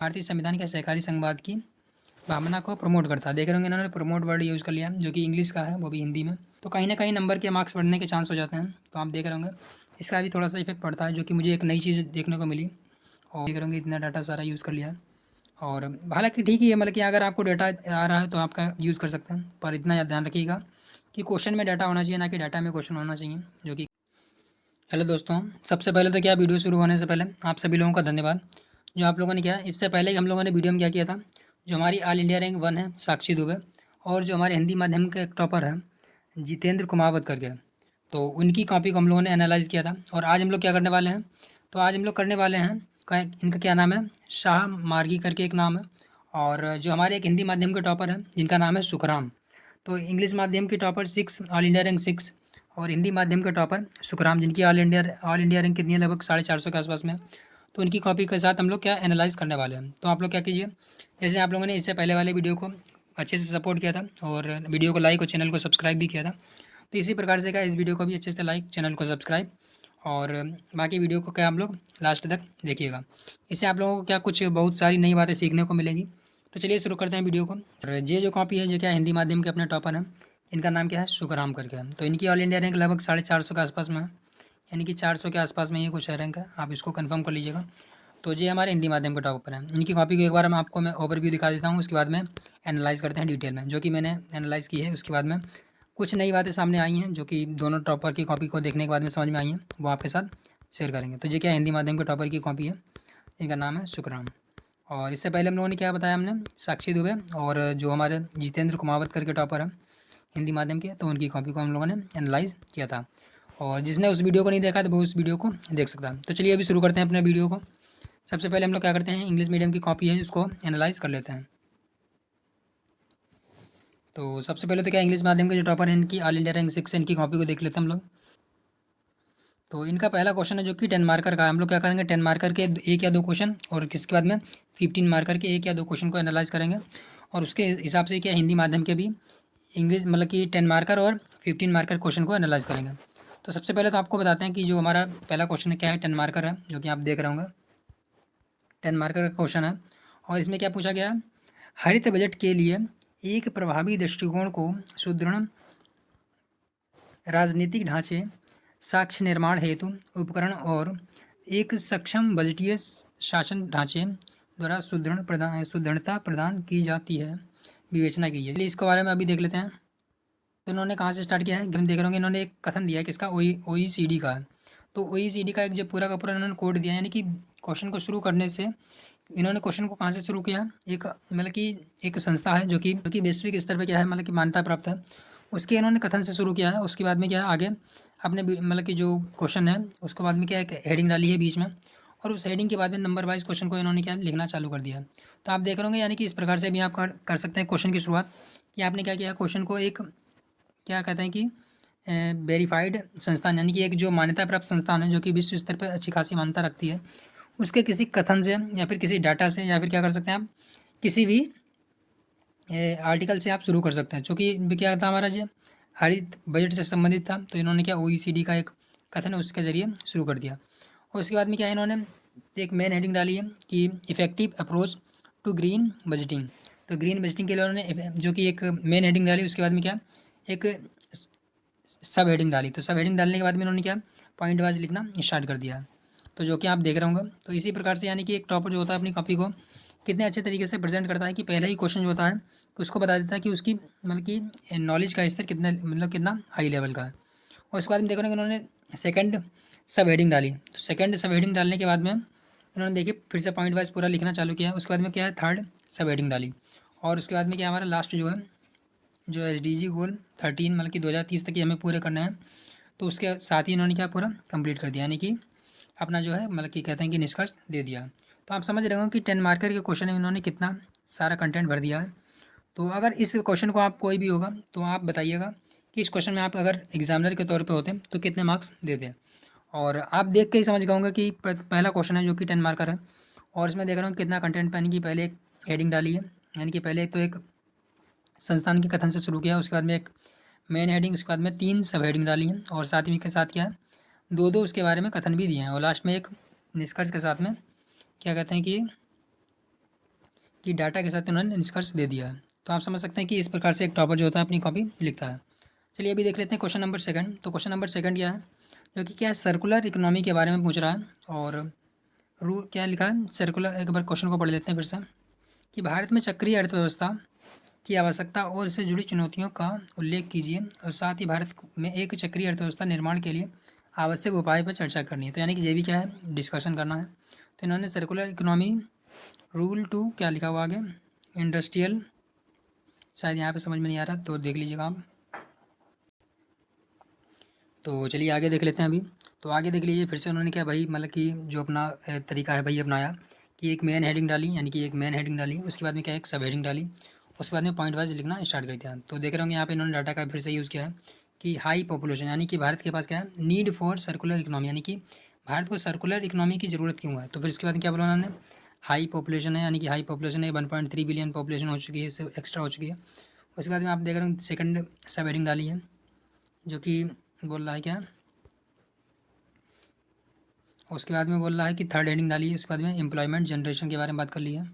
भारतीय संविधान के सहकारी संघवाद की भावना को प्रमोट करता है। देख रहे होंगे इन्होंने प्रमोट वर्ड यूज़ कर लिया जो कि इंग्लिश का है, वो भी हिंदी में। तो कहीं ना कहीं नंबर के मार्क्स बढ़ने के चांस हो जाते हैं। तो आप देख रहे होंगे इसका भी थोड़ा सा इफेक्ट पड़ता है, जो कि मुझे एक नई चीज़ देखने को मिली। और देख रहे होंगे इतना डाटा सारा यूज़ कर लिया है। और हालांकि ठीक ही है, मतलब कि अगर आपको डाटा आ रहा है तो आपका यूज़ कर सकते हैं, पर इतना ध्यान रखिएगा कि क्वेश्चन में डाटा होना चाहिए, ना कि डाटा में क्वेश्चन होना चाहिए। जो कि हेलो दोस्तों, सबसे पहले तो क्या, वीडियो शुरू होने से पहले आप सभी लोगों का धन्यवाद जो आप लोगों ने किया। इससे पहले हम लोगों ने वीडियो में क्या किया था, जो हमारी ऑल इंडिया रैंक 1 है साक्षी दुबे, और जो हमारे हिंदी माध्यम के एक टॉपर है जितेंद्र कुमावत करके, तो उनकी कॉपी को हम लोगों ने एनालाइज किया था। और आज हम लोग क्या करने वाले हैं, तो आज हम लोग करने वाले हैं इनका क्या नाम है, शाह मार्गी करके एक नाम है। और जो हमारे एक हिंदी माध्यम के टॉपर हैं जिनका नाम है सुखराम। तो इंग्लिश माध्यम की टॉपर 6, ऑल इंडिया रैंक 6, और हिंदी माध्यम के टॉपर सुखराम, जिनकी ऑल इंडिया रैंक कितनी है, लगभग 450 के आसपास में। तो उनकी कॉपी के साथ हम लोग क्या एनालाइज करने वाले हैं। तो आप लोग क्या कीजिए, जैसे आप लोगों ने इससे पहले वाले वीडियो को अच्छे से सपोर्ट किया था और वीडियो को लाइक और चैनल को सब्सक्राइब भी किया था, तो इसी प्रकार से क्या इस वीडियो को भी अच्छे से लाइक, चैनल को सब्सक्राइब, और बाकी वीडियो को क्या हम लोग लास्ट तक देखिएगा। इससे आप लोगों को क्या कुछ बहुत सारी नई बातें सीखने को मिलेंगी। तो चलिए शुरू करते हैं वीडियो को। और ये जो कॉपी है, जो क्या हिंदी माध्यम के अपने टॉपर हैं, इनका नाम क्या है, सुखराम करके है। तो इनकी ऑल इंडिया रैंक लगभग 450 के आसपास में है, यानी कि 400 के आसपास में ये कुछ रैंक है, आप इसको कंफर्म कर लीजिएगा। तो ये हमारे हिंदी माध्यम के टॉपर हैं। इनकी कॉपी को एक बार मैं आपको ओवरव्यू दिखा देता हूँ, उसके बाद में एनालाइज करते हैं डिटेल में, जो कि मैंने एनालाइज की है। उसके बाद में कुछ नई बातें सामने आई हैं जो कि दोनों टॉपर की कॉपी को देखने के बाद में समझ में आई हैं, वो आपके साथ शेयर करेंगे। तो ये क्या हिंदी माध्यम के टॉपर की कॉपी है, इनका नाम है सुखराम। और इससे पहले हम लोगों ने क्या बताया, हमने साक्षी दुबे और जो हमारे जितेंद्र कुमावत करके टॉपर है हिंदी माध्यम के, तो उनकी कॉपी को हम लोगों ने एनालाइज किया था। और जिसने उस वीडियो को नहीं देखा तो वो उस वीडियो को देख सकता है। तो चलिए अभी शुरू करते हैं अपने वीडियो को। सबसे पहले हम लोग क्या करते हैं, इंग्लिश मीडियम की कॉपी है उसको एनालाइज कर लेते हैं। तो सबसे पहले तो क्या, इंग्लिश माध्यम के जो टॉपर है इनकी ऑल इंडिया रैंक 6 इनकी कॉपी को देख लेते हैं हम लोग। तो इनका पहला क्वेश्चन है जो कि 10 मार्कर का है। हम लोग क्या करेंगे, 10 मार्कर के एक या दो क्वेश्चन, और किसके बाद में 15 मार्कर के एक या दो क्वेश्चन को एनालाइज करेंगे। और उसके हिसाब से क्या हिंदी माध्यम के भी इंग्लिश मतलब कि 10 मार्कर और 15 मार्कर क्वेश्चन को एनालाइज करेंगे। तो सबसे पहले तो आपको बताते हैं कि जो हमारा पहला क्वेश्चन है क्या है, 10 मार्कर है, जो कि आप देख रहे होंगे 10 मार्कर का क्वेश्चन है। और इसमें क्या पूछा गया है, हरित बजट के लिए एक प्रभावी दृष्टिकोण को सुदृढ़ राजनीतिक ढांचे, साक्ष्य निर्माण हेतु उपकरण और एक सक्षम बजटीय शासन ढांचे द्वारा सुदृढ़ता प्रदान की जाती है, विवेचना की है। चलिए इसके बारे में अभी देख लेते हैं। तो इन्होंने कहाँ से स्टार्ट किया है, हम देख रहे होंगे इन्होंने एक कथन दिया है किसका, OECD का है। तो OECD का एक जो पूरा का पूरा इन्होंने कोड दिया है, यानी कि क्वेश्चन को शुरू करने से इन्होंने क्वेश्चन को कहाँ से शुरू किया, एक मतलब कि एक संस्था है जो कि वैश्विक स्तर पर क्या है, मतलब कि मान्यता प्राप्त है, उसके इन्होंने कथन से शुरू किया है। उसके बाद में क्या है, आगे अपने मतलब कि जो क्वेश्चन है उसके बाद में क्या एक हेडिंग डाली है बीच में, और उस हेडिंग के बाद में नंबर वाइज क्वेश्चन को इन्होंने क्या लिखना चालू कर दिया है। तो आप देख रहे होंगे, यानी कि इस प्रकार से भी आप कर सकते हैं क्वेश्चन की शुरुआत, कि आपने क्या किया, क्वेश्चन को एक क्या कहते हैं कि वेरीफाइड संस्थान, यानी कि एक जो मान्यता प्राप्त संस्थान है जो कि विश्व स्तर पर अच्छी खासी मान्यता रखती है, उसके किसी कथन से या फिर किसी डाटा से, या फिर क्या कर सकते हैं आप, किसी भी आर्टिकल से आप शुरू कर सकते हैं। चूँकि क्या था हमारा जो हरित बजट से संबंधित था, तो इन्होंने क्या OECD का एक कथन है उसके ज़रिए शुरू कर दिया। और उसके बाद में क्या है, इन्होंने एक मेन हेडिंग डाली है कि effective approach to green budgeting. तो ग्रीन बजटिंग के लिए उन्होंने जो कि एक मेन हेडिंग डाली, उसके बाद में क्या एक सब हेडिंग डाली। तो सब हेडिंग डालने के बाद में इन्होंने क्या पॉइंट वाइज लिखना स्टार्ट कर दिया। तो जो कि आप देख रहे होंगे, तो इसी प्रकार से यानी कि एक टॉपर जो होता है अपनी कॉपी को कितने अच्छे तरीके से प्रेजेंट करता है, कि पहला ही क्वेश्चन जो होता है उसको बता देता है कि उसकी मतलब कि नॉलेज का स्तर कितना हाई लेवल का है। और उसके बाद में देखो ना इन्होंने सेकंड सब हेडिंग डाली। तो सेकंड सब हेडिंग डालने के बाद में इन्होंने देखिए फिर से पॉइंट वाइज पूरा लिखना चालू किया। उसके बाद में क्या है, थर्ड सब हेडिंग डाली। और उसके बाद में क्या हमारा लास्ट जो है, जो SDG गोल 13 मतलब कि 2030 तक ही हमें पूरे करना है, तो उसके साथ ही इन्होंने क्या पूरा कंप्लीट कर दिया, यानी कि अपना जो है मतलब कि कहते हैं कि निष्कर्ष दे दिया। तो आप समझ रहे हो कि 10 मार्कर के क्वेश्चन में इन्होंने कितना सारा कंटेंट भर दिया है। तो अगर इस क्वेश्चन को आप कोई भी होगा तो आप बताइएगा कि इस क्वेश्चन में आप अगर एग्जामिनर के तौर पे होते तो कितने मार्क्स देते। और आप देख के ही समझ गए होंगे कि पहला क्वेश्चन है जो कि 10 मार्कर है, और इसमें देख रहा हूँ कितना कंटेंट, यानी कि पहले एक हेडिंग डाली है, यानी कि पहले तो एक संस्थान के कथन से शुरू किया, उसके बाद में एक मेन हेडिंग, उसके बाद में 3 सब हेडिंग डाली हैं, और साथ ही के साथ क्या है दो उसके बारे में कथन भी दिए हैं, और लास्ट में एक निष्कर्ष के साथ में क्या कहते हैं कि कि डाटा के साथ उन्होंने निष्कर्ष दे दिया है। तो आप समझ सकते हैं कि इस प्रकार से एक टॉपर जो होता है अपनी कॉपी लिखता है। चलिए अभी देख लेते हैं क्वेश्चन नंबर सेकंड। तो क्वेश्चन नंबर सेकंड क्या है, जो कि क्या है, सर्कुलर इकोनॉमी के बारे में पूछ रहा है। और रू क्या लिखा है सर्कुलर, एक बार क्वेश्चन को पढ़ लेते हैं फिर से, कि भारत में चक्रीय अर्थव्यवस्था की आवश्यकता और इससे जुड़ी चुनौतियों का उल्लेख कीजिए, और साथ ही भारत में एक चक्रीय अर्थव्यवस्था निर्माण के लिए आवश्यक उपाय पर चर्चा करनी है। तो यानी कि ये भी क्या है, डिस्कशन करना है। तो इन्होंने सर्कुलर इकोनॉमी रूल टू क्या लिखा हुआ आगे, इंडस्ट्रियल, शायद यहाँ पे समझ में नहीं आ रहा तो देख लीजिएगा आप। तो चलिए आगे देख लेते हैं अभी। तो आगे देख लीजिए फिर से उन्होंने क्या भाई, मतलब कि जो अपना तरीका है भाई अपनाया, कि एक मेन हेडिंग डाली, यानी कि एक मेन हेडिंग डाली, उसके बाद में क्या एक सब हेडिंग डाली, उसके बाद में पॉइंट वाइज लिखना स्टार्ट कर दिया। तो देख रहे होंगे यहाँ पे इन्होंने डाटा का फिर से यूज़ किया है कि हाई पॉपुलेशन, यानी कि भारत के पास क्या है, नीड फॉर सर्कुलर इकोनॉमी, यानी कि भारत को सर्कुलर इकोनॉमी की ज़रूरत क्यों है। तो फिर उसके बाद क्या बोला उन्होंने, हाई पॉपुलेशन है, यानी कि हाई पॉपुलेशन है, 1.3 बिलियन पॉपुलेशन हो चुकी है, इससे एक्स्ट्रा हो चुकी है। उसके बाद में आप देख रहे हो सेकंड सब हेडिंग डाली है, जो कि बोल रहा है क्या, उसके बाद में बोल रहा है कि थर्ड हेडिंग डाली है, उसके बाद में एम्प्लॉयमेंट जनरेशन के बारे में बात कर ली है,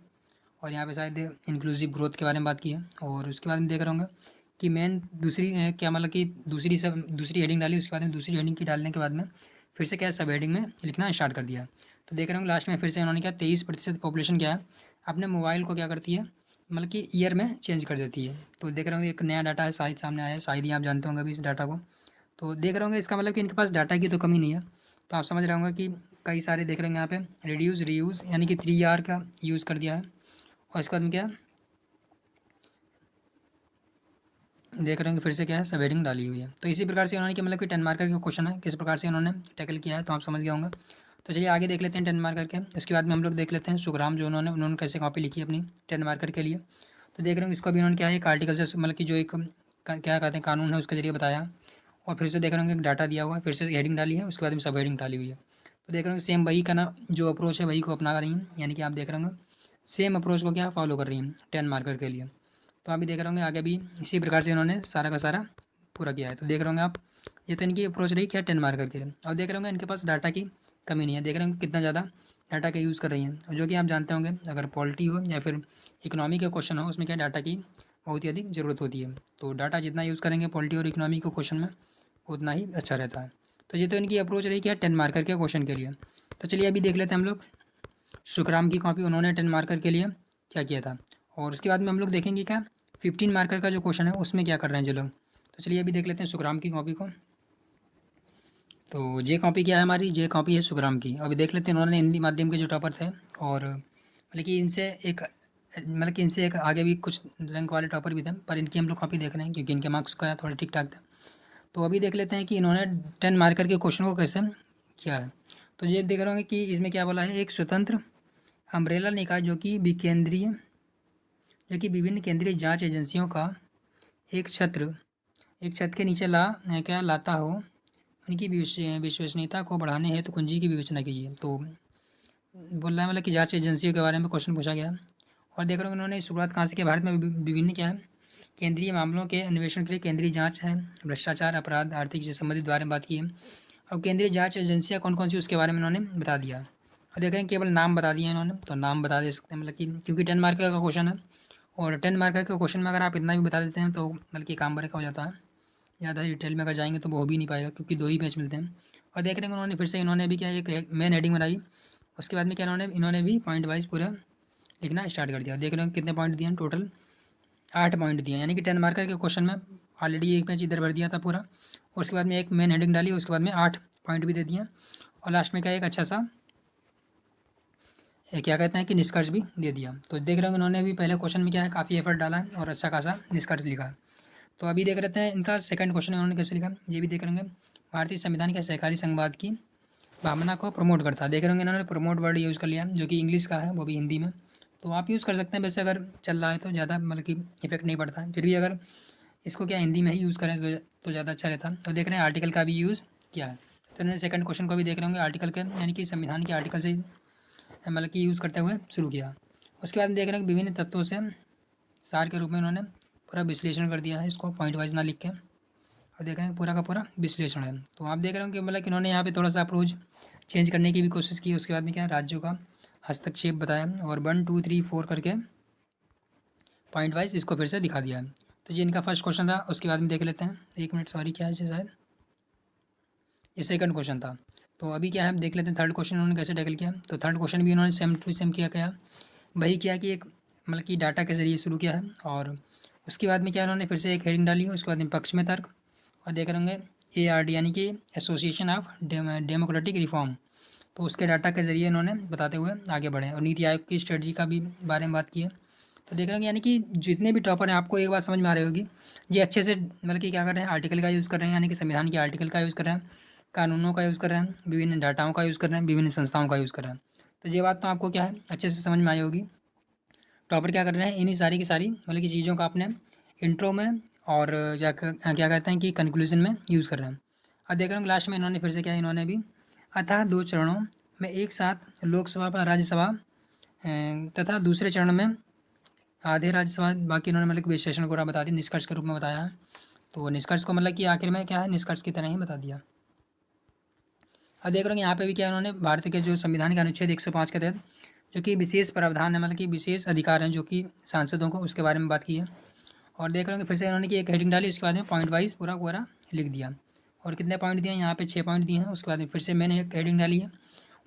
और यहाँ पे शायद इंक्लूसिव ग्रोथ के बारे में बात की है। और उसके बाद में देख रहे होंगे कि मेन दूसरी क्या मतलब कि दूसरी हेडिंग डाली, उसके बाद में दूसरी हेडिंग की डालने के बाद में फिर से क्या सब हेडिंग में लिखना स्टार्ट कर दिया। तो देख रहे होंगे लास्ट में फिर से उन्होंने क्या 23% पॉपुलेशन क्या है अपने मोबाइल को क्या करती है, मतलब कि ईयर में चेंज कर देती है। तो देख रहे होंगे एक नया डाटा है शायद सामने आया है, शायद ही आप जानते होंगे अभी इस डाटा को। तो देख रहे होंगे इसका मतलब कि इनके पास डाटा की तो कमी नहीं है। तो आप समझ रहे होंगे कि कई सारे देख रहे होंगे यहाँ पे रिड्यूस रीयूज़, यानी कि 3R का यूज़ कर दिया है। और इसके बाद में क्या देख रहे होंगे फिर से क्या है सब हेडिंग डाली हुई है। तो इसी प्रकार से उन्होंने कि मतलब कि 10 मार्कर का क्वेश्चन है किस प्रकार से उन्होंने टैकल किया है, तो आप समझ गए होंगे। तो चलिए आगे देख लेते हैं 10 मार्कर के। उसके बाद में हम लोग देख लेते हैं सुखराम, जो उन्होंने कैसे कॉपी लिखी अपनी 10 मार्कर के लिए। तो देख रहे होंगे इसको भी उन्होंने क्या है एक आर्टिकल से, मतलब कि जो एक क्या कहते हैं कानून है उसके जरिए बताया। और फिर से देख रहे होंगे एक डाटा दिया हुआ है, फिर से हेडिंग डाली है, उसके बाद में सब हेडिंग डाली हुई है। तो देख रहे होंगे सेम वही का ना जो अप्रोच है वही को अपना रही हैं, यानी कि आप देख रहे होंगे सेम अप्रोच को क्या फॉलो कर रही हैं 10 मार्कर के लिए। तो आप भी देख रहे होंगे आगे भी इसी प्रकार से इन्होंने सारा का सारा पूरा किया है। तो देख रहे होंगे आप, ये तो इनकी अप्रोच रही क्या 10 मार्कर के लिए। और देख रहे होंगे इनके पास डाटा की कमी नहीं है, देख रहे होंगे कितना ज़्यादा डाटा का यूज़ कर रही हैं। और जो कि आप जानते होंगे अगर पॉलिटी हो या फिर इकोनॉमी का क्वेश्चन हो उसमें क्या डाटा की बहुत ही अधिक ज़रूरत होती है। तो डाटा जितना यूज़ करेंगे पॉलिटी और इकोनॉमी के क्वेश्चन में उतना ही अच्छा रहता है। तो ये तो इनकी अप्रोच रही क्या 10 मार्कर के क्वेश्चन के लिए। तो चलिए अभी देख लेते हैं हम लोग सुखराम की कॉपी, उन्होंने 10 मार्कर के लिए क्या किया था। और उसके बाद में हम लोग देखेंगे क्या 15 मार्कर का जो क्वेश्चन है उसमें क्या कर रहे हैं जो लोग। तो चलिए अभी देख लेते हैं सुखराम की कॉपी को। तो ये कॉपी क्या है हमारी, ये कॉपी है सुखराम की। अभी देख लेते हैं उन्होंने हिंदी माध्यम के जो टॉपर थे, और मतलब कि इनसे एक आगे भी कुछ रैंक वाले टॉपर भी थे, पर इनकी हम लोग कॉपी देख रहे हैं क्योंकि इनके मार्क्स का थोड़ा ठीक ठाक था। तो अभी देख लेते हैं कि इन्होंने 10 मार्कर के क्वेश्चन को कैसे किया है। तो ये देख रहे होंगे कि इसमें क्या बोला है, एक स्वतंत्र अम्ब्रेला निकाय जो कि विभिन्न केंद्रीय जांच एजेंसियों का एक छत के नीचे क्या लाता हो, उनकी विश्वसनीयता को बढ़ाने हेतु कुंजी की विवेचना कीजिए। तो बोल रहा है मतलब कि जांच एजेंसियों के बारे में क्वेश्चन पूछा गया। और देख रहे हो उन्होंने शुरुआत कहाँ से की, भारत में विभिन्न क्या है केंद्रीय मामलों के अन्वेषण के लिए केंद्रीय जांच है, भ्रष्टाचार, अपराध, आर्थिक से संबंधित बारे में बात की है। और केंद्रीय जांच एजेंसियाँ कौन कौन सी उसके बारे में उन्होंने बता दिया। और देख रहे हैं केवल नाम बता दिए इन्होंने, तो नाम बता दे सकते हैं, मतलब कि क्योंकि 10 मार्कर का क्वेश्चन है, और 10 मार्कर के क्वेश्चन में अगर आप इतना भी बता देते हैं तो बल्कि काम बड़े का हो जाता है। ज़्यादा डिटेल में अगर जाएंगे तो वो हो भी नहीं पाएगा क्योंकि 2 ही पेज मिलते हैं। और देख रहे हैं उन्होंने फिर से इन्होंने भी क्या एक मेन हेडिंग बनाई, उसके बाद में क्या इन्होंने भी पॉइंट वाइज पूरा लिखना स्टार्ट कर दिया। देख रहे हैं कितने पॉइंट दिए हैं, टोटल 8 पॉइंट दिए, यानी कि 10 मार्कर के क्वेश्चन में ऑलरेडी एक पेज इधर भर दिया था पूरा, और उसके बाद में एक मेन हेडिंग डाली, उसके बाद में 8 पॉइंट भी दे दिए, और लास्ट में क्या एक अच्छा सा क्या कहते हैं कि निष्कर्ष भी दे दिया। तो देख रहे हैं उन्होंने भी पहले क्वेश्चन में क्या है काफ़ी एफर्ट डाला है और अच्छा खासा निष्कर्ष लिखा। तो अभी देख रहे हैं इनका सेकंड क्वेश्चन है उन्होंने कैसे लिखा, ये भी देख रहे हैं। भारतीय संविधान के सहकारी संघवाद की भावना को प्रमोट करता है। देख रहे होंगे इन्होंने प्रमोट वर्ड यूज़ कर लिया जो कि इंग्लिश का है वो भी हिंदी में। तो आप यूज़ कर सकते हैं, वैसे अगर चल रहा है तो ज़्यादा मतलब कि इफेक्ट नहीं पड़ता है, फिर भी अगर इसको क्या हिंदी में ही यूज़ करें तो ज़्यादा अच्छा रहता है। तो देख रहे हैं आर्टिकल का भी यूज़ किया है। तो इन्होंने सेकंड क्वेश्चन को भी देख रहे होंगे आर्टिकल के, यानी कि संविधान के आर्टिकल से मतलब कि यूज़ करते हुए शुरू किया। उसके बाद देख रहे हैं कि विभिन्न तत्वों से सार के रूप में उन्होंने पूरा विश्लेषण कर दिया है, इसको पॉइंट वाइज ना लिख के, और देख रहे हैं पूरा का पूरा विश्लेषण है। तो आप देख रहे हो कि मतलब कि इन्होंने यहाँ पे थोड़ा सा अप्रोच चेंज करने की भी कोशिश की। उसके बाद में क्या राज्यों का हस्तक्षेप बताया, और 1 2 3 4 करके पॉइंट वाइज इसको फिर से दिखा दिया है। तो ये इनका फर्स्ट क्वेश्चन था। उसके बाद में देख लेते हैं, एक मिनट, सॉरी, क्या है शायद ये सेकंड क्वेश्चन था। तो अभी क्या है देख लेते हैं थर्ड क्वेश्चन उन्होंने कैसे टैकल किया। तो थर्ड क्वेश्चन भी उन्होंने सेम टू सेम किया वही किया कि एक मतलब कि डाटा के ज़रिए शुरू किया है, और उसके बाद में क्या उन्होंने फिर से एक हेडिंग डाली है, उसके बाद में पक्ष में तर्क, और देख रहे होंगे ARD यानी कि एसोसिएशन ऑफ डेमोक्रेटिक रिफॉर्म। तो उसके डाटा के ज़रिए इन्होंने बताते हुए आगे बढ़े, और नीति आयोग की स्ट्रेटजी का भी बारे में बात की है। तो देख रहे होंगे यानी कि जितने भी टॉपर हैं आपको एक बात समझ में आ रही होगी, ये अच्छे से मतलब कि क्या कर रहे हैं, आर्टिकल का यूज़ कर रहे हैं, यानी कि संविधान के आर्टिकल का यूज़ कर रहे हैं, कानूनों का यूज़ कर रहे हैं, विभिन्न डाटाओं का यूज़ कर रहे हैं, विभिन्न संस्थाओं का यूज़ कर रहे हैं। तो ये बात तो आपको क्या है अच्छे से समझ में आई होगी। टॉपर क्या कर रहे हैं, इन्हीं सारी की सारी मतलब की चीज़ों का अपने इंट्रो में और क्या कहते हैं कि कंक्लूजन में यूज़ कर रहे हैं। अब देख रहे हैं लास्ट में इन्होंने फिर से क्या इन्होंने भी अतः 2 चरणों में एक साथ लोकसभा व राज्यसभा तथा दूसरे चरण में आधे राज्यसभा, बाकी इन्होंने मतलब विश्लेषण को बता दिया, निष्कर्ष के रूप में बताया है। तो निष्कर्ष को मतलब कि आखिर में क्या है निष्कर्ष की तरह ही बता दिया। अब देख रहे हैं यहाँ पे भी क्या इन्होंने भारत के जो संविधान के अनुच्छेद 105 के तहत जो कि विशेष प्रावधान है, मतलब कि विशेष अधिकार हैं जो कि सांसदों को, उसके बारे में बात की है। और देख रहे हैं फिर से इन्होंने कि एक हेडिंग डाली, उसके बाद में पॉइंट वाइज पूरा पूरा लिख दिया, और कितने पॉइंट दिए हैं यहाँ पे 6 पॉइंट दिए हैं। उसके बाद में फिर से मैंने एक हेडिंग डाली है,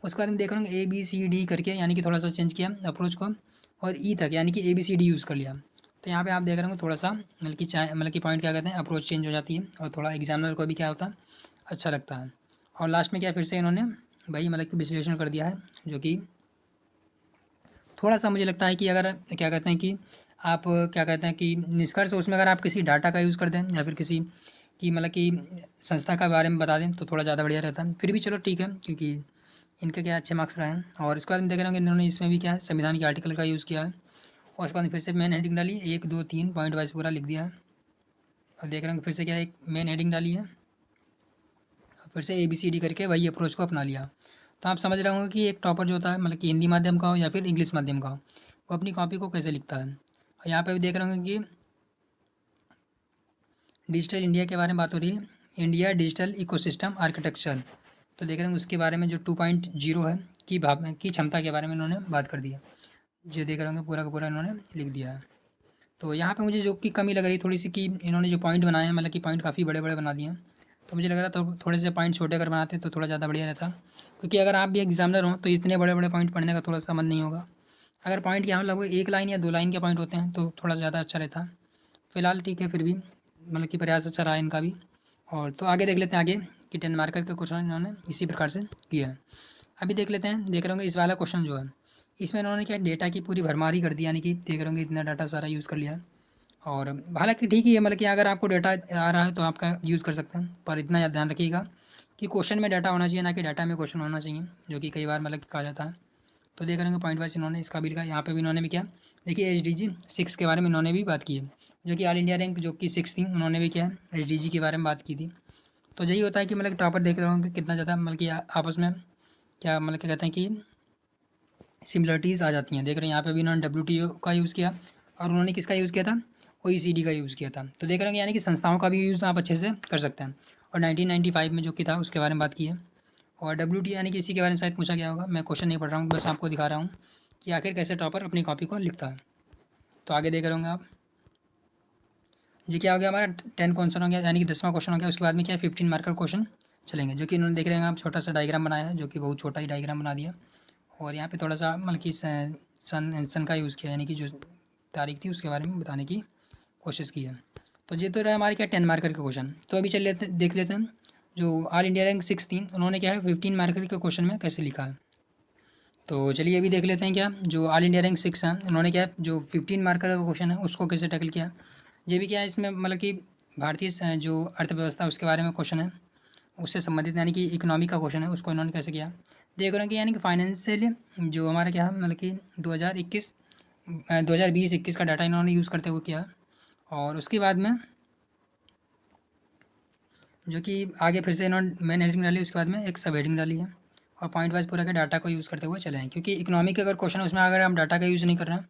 उसके बाद में देख रहे हैं ABCD करके यानी कि थोड़ा सा चेंज किया अप्रोच को, और ई तक यानी कि ABCD यूज़ कर लिया। तो यहाँ पे आप देख रहे होंगे थोड़ा सा मतलब कि पॉइंट क्या कहते हैं अप्रोच चेंज हो जाती है, और थोड़ा एग्जामिनर को भी क्या होता है अच्छा लगता है। और लास्ट में क्या फिर से इन्होंने भाई मतलब कि विश्लेषण कर दिया है, जो कि थोड़ा सा मुझे लगता है कि अगर क्या कहते हैं कि आप क्या कहते हैं कि निष्कर्ष उसमें अगर आप किसी डाटा का यूज़ कर दें या फिर किसी की मतलब कि संस्था के बारे में बता दें तो थोड़ा ज़्यादा बढ़िया रहता है। फिर भी चलो ठीक है, क्योंकि इनके क्या अच्छे मार्क्स रहे हैं। और इसके बाद में देख रहे होंगे इन्होंने इसमें भी क्या है संविधान के आर्टिकल का यूज़ किया है, और उसके बाद फिर से मेन हेडिंग डाली 1 2 3 पॉइंट वाइज पूरा लिख दिया है। और देख रहे होंगे फिर से क्या एक मेन हेडिंग डाली है, फिर से ABCD करके वही अप्रोच को अपना लिया। तो आप समझ रहे होंगे कि एक टॉपर जो होता है मतलब कि हिंदी माध्यम का हो या फिर इंग्लिश माध्यम का हो, वो अपनी कॉपी को कैसे लिखता है। और यहाँ पे भी देख रहे होंगे कि डिजिटल इंडिया के बारे में बात हो रही है, इंडिया डिजिटल इकोसिस्टम आर्किटेक्चर। तो देख रहे हैं उसके बारे में जो 2.0 है की क्षमता के बारे में इन्होंने बात कर दिया। जो देख रहे होंगे पूरा का पूरा इन्होंने लिख दिया है। तो यहाँ पे मुझे जो कि कमी लग रही थोड़ी सी कि इन्होंने जो पॉइंट बनाए हैं मतलब कि पॉइंट काफ़ी बड़े बड़े बना दिए हैं। तो मुझे लग रहा था थोड़े से पॉइंट छोटे अगर बनाते तो थोड़ा ज़्यादा बढ़िया रहता, क्योंकि अगर आप भी एग्जामिनर हो तो इतने बड़े बड़े पॉइंट पढ़ने का थोड़ा सा मन नहीं होगा। अगर पॉइंट यहाँ लगभग 1 लाइन या 2 लाइन के पॉइंट होते हैं तो थोड़ा ज़्यादा अच्छा रहता। फिलहाल ठीक है, फिर भी मतलब कि प्रयास अच्छा रहा इनका भी। और तो आगे देख लेते हैं आगे कि 10 मार्कर का क्वेश्चन इन्होंने इसी प्रकार से किया है। अभी देख लेते हैं, देख रहे होंगे इस वाला क्वेश्चन जो है इसमें इन्होंने क्या डेटा की पूरी भरमारी कर दी, यानी कि देख रहे होंगे इतना डाटा सारा यूज़ कर लिया है। और हालांकि ठीक ही है, मतलब कि अगर आपको डाटा आ रहा है तो आपका यूज़ कर सकते हैं, पर इतना याद ध्यान रखिएगा कि क्वेश्चन में डाटा होना चाहिए, ना कि डाटा में क्वेश्चन होना चाहिए, जो कि कई बार मतलब कहा जाता है। तो देख रहे हैं पॉइंट वाइज इन्होंने इसका भी लिखा, यहाँ पे भी इन्होंने भी क्या देखिए SDG 6 के बारे में इन्होंने भी बात की है, जो कि ऑल इंडिया रैंक जो कि 6 थी, उन्होंने भी क्या है SDG के बारे में बात की थी। तो यही होता है कि मतलब टॉपर देख रहे होंगे कितना ज़्यादा मतलब कि आपस में क्या मतलब क्या कहते हैं कि सिमिलरिटीज़ आ जाती हैं। देख रहे हैं यहाँ पे भी इन्होंने WTO का यूज़ किया, और उन्होंने किसका यूज़ किया था OECD का यूज़ किया था। तो देख रहे हैं यानी कि संस्थाओं का भी यूज़ आप अच्छे से कर सकते हैं। और 1995 में जो कि था उसके बारे में बात की है। और WTO यानी कि इसी के बारे में शायद पूछा गया होगा, मैं क्वेश्चन नहीं पढ़ रहा हूँ, बस आपको दिखा रहा हूँ कि आखिर कैसे टॉपर अपनी कॉपी को लिखता है। तो आगे देख रहे होंगे आप, जी क्या हो गया हमारा 10 क्वेश्चन हो गया, यानी कि 10वां क्वेश्चन हो गया। उसके बाद में क्या 15 मार्कर क्वेश्चन चलेंगे, जो कि इन्होंने देख रहे हैं आप छोटा सा डायग्राम बनाया है, जो कि बहुत छोटा ही डायग्राम बना दिया। और यहाँ पे थोड़ा सा मतलब कि सन का यूज़ किया, यानी कि जो तारीख थी उसके बारे में बताने की कोशिश की है। तो ये तो रहा हमारे क्या 10 मार्कर के क्वेश्चन। तो अभी चल लेते देख लेते हैं जो ऑल इंडिया रैंक 6 थी, उन्होंने क्या है 15 मार्कर के क्वेश्चन में कैसे लिखा है। तो चलिए अभी देख लेते हैं क्या जो ऑल इंडिया रैंक 6 है उन्होंने क्या जो 15 मार्कर का क्वेश्चन है उसको कैसे टैकल किया। ये भी क्या है इसमें मतलब कि भारतीय जो अर्थव्यवस्था उसके बारे में क्वेश्चन है, उससे संबंधित यानी कि इकोनॉमी का क्वेश्चन है, उसको इन्होंने कैसे किया। देख रहे हैं कि यानी कि फाइनेंशियल जो हमारा क्या है मतलब कि 2020-21 का डाटा इन्होंने यूज़ करते हुए किया। और उसके बाद में जो कि आगे फिर से इन्होंने मेन हेडिंग डाली, उसके बाद में एक सब हेडिंग डाली है, और पॉइंट वाइज पूरा के डाटा को यूज़ करते हुए चले हैं। क्योंकि इकोनॉमी के अगर क्वेश्चन उसमें अगर हम डाटा का यूज़ नहीं कर रहे हैं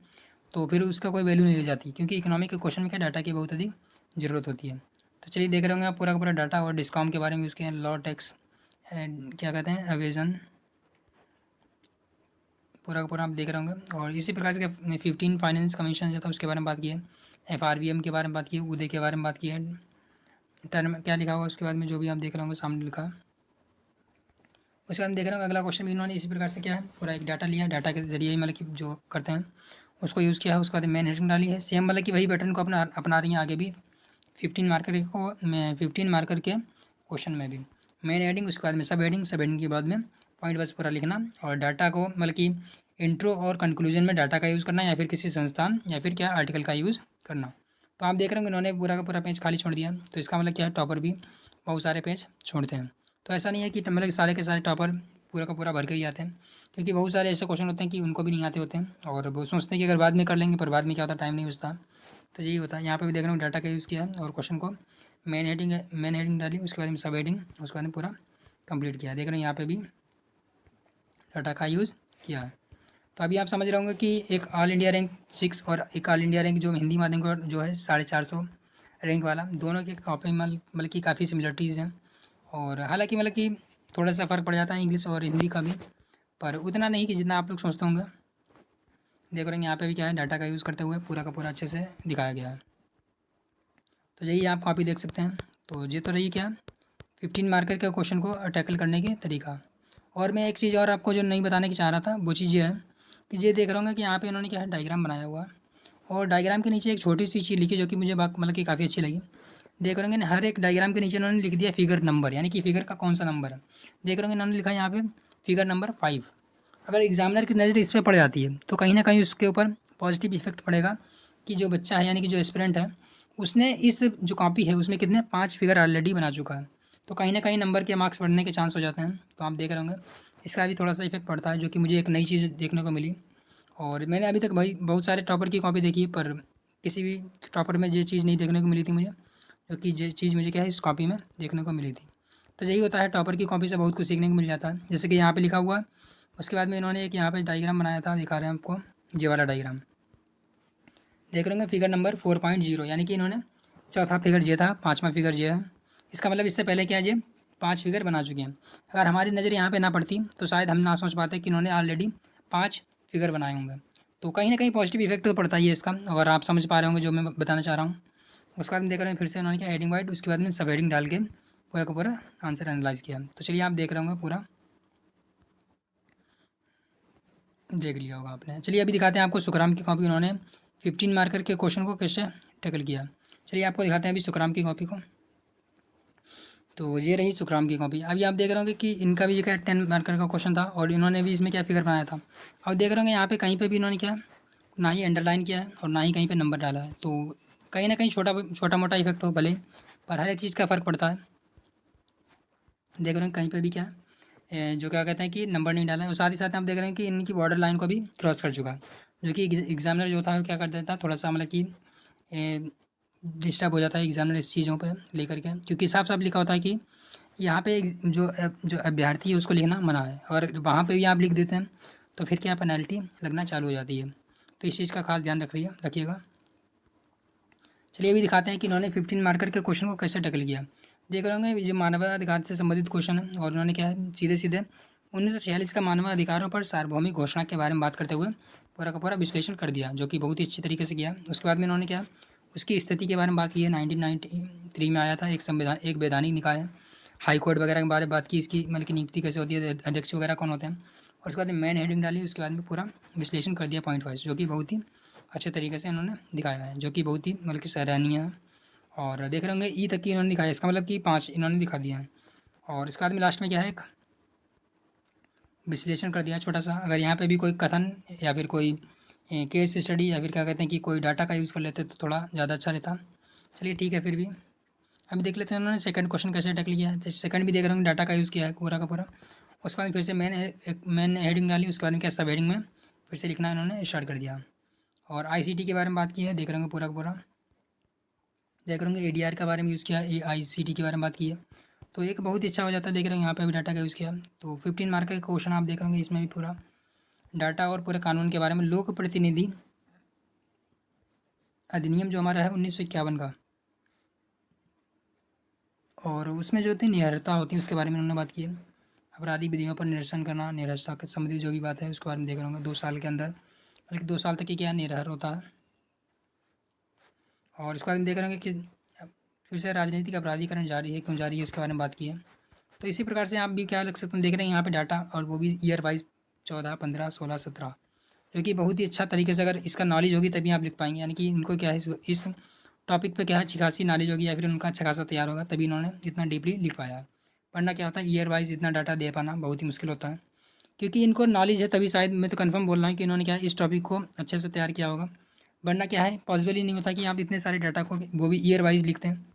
तो फिर उसका कोई वैल्यू नहीं रह जाती, क्योंकि इकोनॉमिक के क्वेश्चन में क्या डाटा की बहुत अधिक ज़रूरत होती है। तो चलिए देख रहे होंगे आप पूरा का पूरा डाटा और डिस्काउंट के बारे में यूज़ किया, लॉ टैक्स क्या कहते हैं एवेजन, पूरा का पूरा आप देख रहे होंगे। और इसी प्रकार से 15 फाइनेंस कमीशन जो था उसके बारे में बात की है, FRVM के बारे में बात की है, उदय के बारे में बात की है, टर्म क्या लिखा हुआ उसके बाद में जो भी आप देख रहे होंगे सामने लिखा। उसके बाद देख रहे होंगे अगला क्वेश्चन भी इन्होंने इसी प्रकार से क्या है, पूरा एक डाटा लिया, डाटा के जरिए मतलब कि जो करते हैं उसको यूज़ किया है। उसके बाद मेन हेडिंग डाली है, सेम मतलब कि वही पैटर्न को अपना रही है आगे भी 15 मार्कर के क्वेश्चन में भी। मेन हेडिंग, उसके बाद में सब हेडिंग के बाद में पॉइंट बस पूरा लिखना, और डाटा को मतलब कि इंट्रो और कंक्लूजन में डाटा का यूज़ करना, या फिर किसी संस्थान या फिर क्या आर्टिकल का यूज़ करना। तो आप देख रहे होंगे इन्होंने पूरा का पूरा पेज खाली छोड़ दिया, तो इसका मतलब क्या है, टॉपर भी बहुत सारे पेज छोड़ते हैं। तो ऐसा नहीं है कि मतलब सारे के सारे टॉपर पूरा का पूरा भर के ही आते हैं, क्योंकि बहुत सारे ऐसे क्वेश्चन होते हैं कि उनको भी नहीं आते होते हैं, और वो सोचते हैं कि अगर बाद में कर लेंगे, पर बाद में क्या होता है, टाइम नहीं बचता। तो यही होता है, यहाँ पे भी देख रहा हूँ डाटा का यूज़ किया है, और क्वेश्चन को मेन हेडिंग डाली, उसके बाद में सब हेडिंग, उसके बाद में पूरा कंप्लीट किया। देख रहे हैं यहाँ पे भी डाटा का यूज़ किया है। तो अभी आप समझ रहे होंगे कि एक ऑल इंडिया रैंक 6 और एक ऑल इंडिया रैंक जो हिंदी माध्यम का जो है 450 रैंक वाला, दोनों के कॉपी मतलब कि काफ़ी सिमिलरिटीज़ हैं। और हालांकि मतलब कि थोड़ा सा फ़र्क पड़ जाता है इंग्लिश और हिंदी का भी, पर उतना नहीं कि जितना आप लोग सोचते होंगे। देख रहे हैं यहाँ पे भी क्या है, डाटा का यूज़ करते हुए पूरा का पूरा अच्छे से दिखाया गया है। तो यही आप कॉपी देख सकते हैं। तो ये तो रही क्या 15 मार्कर के क्वेश्चन को टैकल करने के तरीका। और मैं एक चीज़ और आपको जो नहीं बताने की चाह रहा था, वो चीज़ ये है कि ये देख रहा हूँ कि यहाँ पे इन्होंने क्या है, डायग्राम बनाया हुआ है, और डायग्राम के नीचे एक छोटी सी चीज़ लिखी जो कि मुझे मतलब कि काफ़ी अच्छी लगी। देख रहे होंगे हर एक डायग्राम के नीचे इन्होंने लिख दिया फिगर नंबर, यानी कि फिगर का कौन सा नंबर है। देख रहे होंगे इन्होंने लिखा है यहाँ पे फिगर नंबर 5। अगर एग्जामिनर की नज़र इस पर पड़ जाती है तो कहीं ना कहीं उसके ऊपर पॉजिटिव इफेक्ट पड़ेगा कि जो बच्चा है यानी कि जो एस्पिरेंट है उसने इस जो कॉपी है उसमें कितने 5 फिगर ऑलरेडी बना चुका है, तो कहीं ना कहीं नंबर के मार्क्स बढ़ने के चांस हो जाते हैं। तो आप देख रहे होंगे इसका भी थोड़ा सा इफेक्ट पड़ता है, जो कि मुझे एक नई चीज़ देखने को मिली। और मैंने अभी तक भाई बहुत सारे टॉपर की कॉपी देखी है, पर किसी भी टॉपर में ये चीज़ नहीं देखने को मिली थी मुझे, जो कि ये चीज़ मुझे क्या है इस कॉपी में देखने को मिली थी। तो यही होता है, टॉपर की कॉपी से बहुत कुछ सीखने को मिल जाता है, जैसे कि यहाँ पे लिखा हुआ है। उसके बाद में इन्होंने एक यहाँ पे डायग्राम बनाया था, दिखा रहे हैं आपको, ये वाला डायग्राम देख रहे होंगे फिगर नंबर 4.0, यानी कि इन्होंने चौथा फिगर ये था, पाँचवा फिगर ये है। इसका मतलब इससे पहले क्या है, ये 5 फिगर बना चुके हैं। अगर हमारी नज़र यहाँ पे ना पड़ती तो शायद हम ना सोच पाते कि इन्होंने ऑलरेडी 5 फिगर बनाए होंगे। तो कहीं ना कहीं पॉजिटिव इफेक्ट तो पड़ता ही है इसका, अगर आप समझ पा रहे होंगे जो मैं बताना चाह रहा हूँ। उसके बाद में देख रहे हैं फिर से उन्होंने क्या हेडिंग वाइड, उसके बाद में सब हेडिंग डाल के पूरा का पूरा आंसर एनालाइज किया। तो चलिए आप देख रहे होंगे, पूरा देख लिया होगा आपने। चलिए अभी दिखाते हैं आपको सुखराम की कॉपी, उन्होंने 15 मार्कर के क्वेश्चन को कैसे टैकल किया। चलिए आपको दिखाते हैं अभी सुखराम की कॉपी को। तो ये रही सुखराम की कॉपी। अभी आप देख रहे होंगे कि इनका भी क्या 10 मार्कर का क्वेश्चन था, और इन्होंने भी इसमें क्या फिगर बनाया था। अब देख रहे होंगे यहाँ पे कहीं पे भी इन्होंने क्या ना ही अंडरलाइन किया है और ना ही कहीं पे नंबर डाला है। तो कहीं ना कहीं छोटा मोटा इफेक्ट हो भले, पर हर एक चीज़ का फ़र्क पड़ता है। देख रहे हैं कहीं पे भी क्या जो क्या कहते हैं कि नंबर नहीं डाला है, और साथ ही साथ आप देख रहे हैं कि इनकी बॉर्डर लाइन को भी क्रॉस कर चुका है, जो कि एग्जामिनर जो था वो क्या कर देता थोड़ा सा मतलब कि डिस्टर्ब हो जाता है एग्जामिनर इस चीज़ों पर लेकर के, क्योंकि साफ साफ लिखा होता है कि यहाँ पे जो अभ्यर्थी है उसको लिखना मना है। अगर वहाँ पे भी आप लिख देते हैं तो फिर क्या पेनल्टी लगना चालू हो जाती है। तो इस चीज़ का खास ध्यान रखिएगा। चलिए अभी दिखाते हैं कि इन्होंने 15 मार्कर के क्वेश्चन को कैसे टैकल किया। देख रहे होंगे ये मानवाधिकार से संबंधित क्वेश्चन है, और उन्होंने क्या है सीधे सीधे 1946 का मानवाधिकारों पर सार्वभौमिक घोषणा के बारे में बात करते हुए पूरा का पूरा विश्लेषण कर दिया, जो कि बहुत ही अच्छी तरीके से किया। उसके बाद में इन्होंने क्या उसकी स्थिति के बारे में बात की है। 1993 में आया था एक वैधानिक निकाय है, हाई कोर्ट वगैरह के बारे में बात की, इसकी मतलब की नियुक्ति कैसे होती है, अध्यक्ष वगैरह कौन होते हैं। और उसके बाद मेन हेडिंग डाली, उसके बाद में पूरा विश्लेषण कर दिया पॉइंट वाइज, जो कि बहुत ही अच्छे तरीके से इन्होंने दिखाया है, जो कि बहुत ही मतलब कि सराहनीय है। और देख रहे होंगे ई तक की इन्होंने दिखाया, इसका मतलब कि 5 इन्होंने दिखा दिया है। और इसके बाद में लास्ट में क्या है एक विश्लेषण कर दिया छोटा सा। अगर यहाँ पे भी कोई कथन या फिर कोई केस स्टडी या फिर क्या कहते हैं कि कोई डाटा का यूज़ कर लेते तो थोड़ा ज़्यादा अच्छा रहता। चलिए ठीक है, फिर भी अभी देख लेते हैं उन्होंने सेकंड क्वेश्चन कैसे टैकल किया है। तो सेकंड भी देख रहे होंगे डाटा का यूज़ किया है पूरा का पूरा। उसके बाद फिर से मेन हेडिंग डाली, उसके बाद में क्या सब हेडिंग में फिर से लिखना इन्होंने स्टार्ट कर दिया। और आईसीटी के बारे में बात की है, देख रहे होंगे पूरा का पूरा। देख रहे होंगे एडीआर के बारे में यूज़ किया है, आईसीटी के बारे में बात की है, तो एक बहुत ही अच्छा हो जाता है। देख रहे हैं यहाँ पे भी डाटा का यूज़ किया। तो 15 मार्क का क्वेश्चन आप देख रहे होंगे, इसमें भी पूरा डाटा और पूरे कानून के बारे में, लोक प्रतिनिधि अधिनियम जो हमारा है 1951 का, और उसमें जो होती है नियरता होती है उसके बारे में उन्होंने बात की है। अपराधी विधियों पर निरसन करना, निरहता के संबंधित जो भी बात है उसके बारे में देख रहे होंगे। 2 साल के अंदर, बल्कि 2 साल तक ये क्या निरहर होता है। और इसके बारे में देख रहे होंगे कि फिर से राजनीतिक अपराधीकरण जारी है, क्यों जारी है, उसके बारे में बात की है। तो इसी प्रकार से आप भी क्या लग सकते हैं, देख रहे हैं यहाँ पे डाटा, और वो भी ईयर वाइज 14, 15, 16, 17, जो कि बहुत ही अच्छा तरीके से अगर इसका नॉलेज होगी तभी आप लिख पाएंगे। यानी कि इनको क्या है इस टॉपिक पे क्या है अच्छी खासी नॉलेज होगी, या फिर उनका अच्छा खासा तैयार होगा, तभी इन्होंने इतना डीपली लिख पाया है। वरना क्या होता है, ईयर वाइज इतना डाटा दे पाना बहुत ही मुश्किल होता है, क्योंकि इनको नॉलेज है तभी शायद, मैं तो कंफर्म बोल रहा हूँ कि इन्होंने क्या है इस टॉपिक को अच्छे से तैयार किया होगा। वरना क्या है, पॉसिबल ही नहीं होता कि आप इतने सारे डाटा को वो भी ईयर वाइज लिखते हैं,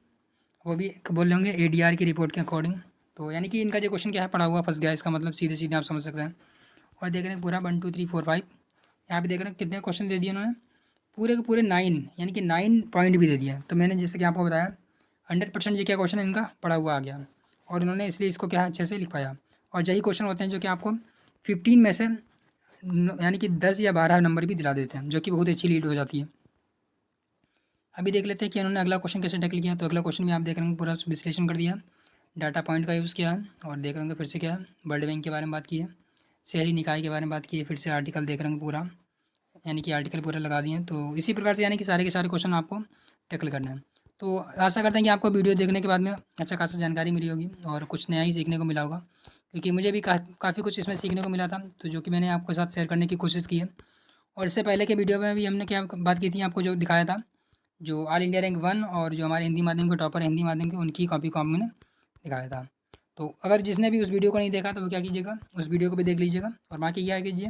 वो भी बोल रहे होंगे एडीआर की रिपोर्ट के अकॉर्डिंग। तो यानी कि इनका जो क्वेश्चन क्या है पड़ा हुआ फंस गया, इसका मतलब सीधे सीधे आप समझ सकते हैं। और देख रहे हैं पूरा 1 2 3 4 5, यहाँ पे देख रहे हैं कितने क्वेश्चन दे दिए उन्होंने, पूरे के पूरे 9, यानी कि 9 पॉइंट भी दे दिया। तो मैंने जैसे कि आपको बताया 100% ये क्या क्वेश्चन इनका पड़ा हुआ आ गया, और उन्होंने इसलिए इसको क्या अच्छे से लिख पाया। और यही क्वेश्चन होते हैं जो कि आपको 15 में से यानी कि 10 या 12 नंबर भी दिला देते हैं, जो कि बहुत अच्छी लीड हो जाती है। अभी देख लेते हैं कि उन्होंने अगला क्वेश्चन कैसे टैकल किया। तो अगला क्वेश्चन भी आप देख रहे हैं पूरा विश्लेषण कर दिया, डाटा पॉइंट का यूज़ किया है, और देख रहे होंगे फिर से क्या है वर्ल्ड बैंक के बारे में बात की है, शहरी निकाय के बारे में बात की है, फिर से आर्टिकल देख रहे होंगे पूरा, यानी कि आर्टिकल पूरा लगा दिए हैं। तो इसी प्रकार से यानी कि सारे के सारे क्वेश्चन आपको टैकल करना है। तो आशा करते हैं कि आपको वीडियो देखने के बाद में अच्छा खासा जानकारी मिली होगी और कुछ नया ही सीखने को मिला होगा, क्योंकि मुझे भी काफ़ी कुछ इसमें सीखने को मिला था, तो जो कि मैंने आपके साथ शेयर करने की कोशिश की है। और इससे पहले के वीडियो में भी हमने क्या बात की थी, आपको जो दिखाया था, जो ऑल इंडिया रैंक 1 और जो हमारे हिंदी माध्यम के टॉपर हिंदी माध्यम के, उनकी कॉपी को हमने दिखाया था। तो अगर जिसने भी उस वीडियो को नहीं देखा तो वो क्या कीजिएगा, उस वीडियो को भी देख लीजिएगा, और बाकी क्या कीजिए,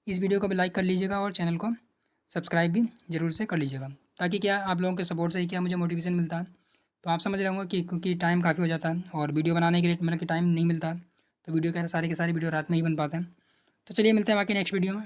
इस वीडियो को भी लाइक कर लीजिएगा और चैनल को सब्सक्राइब भी ज़रूर से कर लीजिएगा, ताकि क्या आप लोगों के सपोर्ट से ही क्या मुझे मोटिवेशन मिलता है। तो आप समझ रहे होंगे कि क्योंकि टाइम काफ़ी हो जाता है और वीडियो बनाने के लिए मतलब कि टाइम नहीं मिलता है, तो वीडियो क्या सारे के सारे वीडियो रात में ही बन पाते हैं। तो चलिए मिलते हैं बाकी नेक्स्ट वीडियो में।